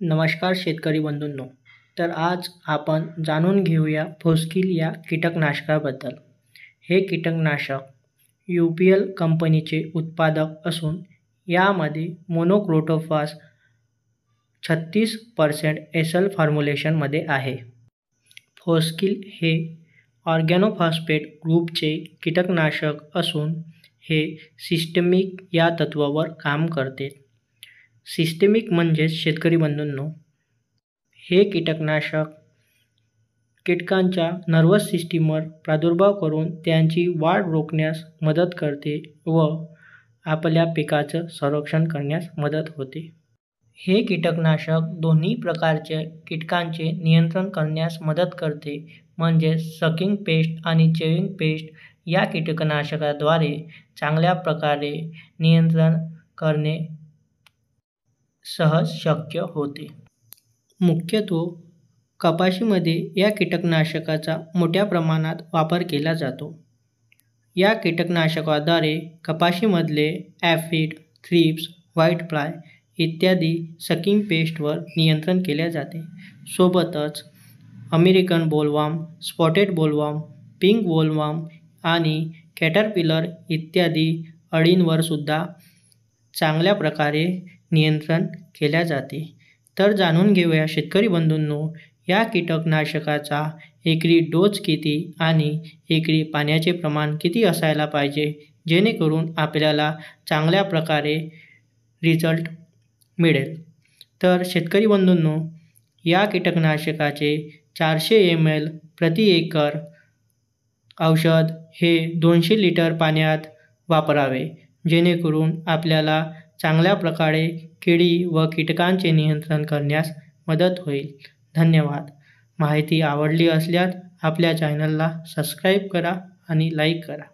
नमस्कार शेतकरी बंधूंनो. तर आज आपण जाणून घेऊया फोस्किल या कीटकनाशकाबद्दल. हे कीटकनाशक UPL कंपनीचे उत्पादक असून यामध्ये मोनोक्रोटोफॉस 36% एसल फॉर्म्युलेशनमध्ये आहे. फोस्किल हे ऑर्गॅनोफॉस्फेट ग्रुपचे कीटकनाशक असून हे सिस्टेमिक या तत्त्वावर काम करते. सिस्टेमिक म्हणजेच शेतकरी बंधूंनो, हे कीटकनाशक कीटकांच्या नर्वस सिस्टीमवर प्रादुर्भाव करून त्यांची वाढ रोखण्यास मदत करते व आपल्या पिकाचं संरक्षण करण्यास मदत होते. हे कीटकनाशक दोन्ही प्रकारच्या कीटकांचे नियंत्रण करण्यास मदत करते, म्हणजे सकिंग पेस्ट आणि चेविंग पेस्ट. या कीटकनाशकाद्वारे चांगल्या प्रकारे नियंत्रण करणे सहज शक्य होते. मुख्यत्वे कपाशीमध्ये या कीटकनाशकाचा मोठ्या प्रमाणात वापर केला जातो. या कीटकनाशकाद्वारे कपाशीमधले ॲफिड, थ्रिप्स, व्हाईट फ्लाय इत्यादी सकिंग पेस्टवर नियंत्रण केले जाते. सोबतच American bollworm, spotted bollworm, pink bollworm आणि कॅटरपिलर इत्यादी अळींवरसुद्धा चांगल्या प्रकारे नियंत्रण केले जाते. तर जाणून घेऊया शेतकरी बंधूंनो, या कीटकनाशकाचा एकरी डोस किती आणि एकरी पाण्याचे प्रमाण किती असायला पाहिजे, जेणेकरून आपल्याला चांगल्या प्रकारे रिझल्ट मिळेल. तर शेतकरी बंधूंनो, या कीटकनाशकाचे 400 ml प्रति एकर औषध हे 200 लिटर पाण्यात वापरावे, जेणेकरून आपल्याला चांगल्या प्रकारे किडी व कीटकांचे नियंत्रण करण्यास मदत होईल. धन्यवाद. माहिती आवडली असल्यास आपल्या चॅनलला सबस्क्राईब करा आणि लाईक करा.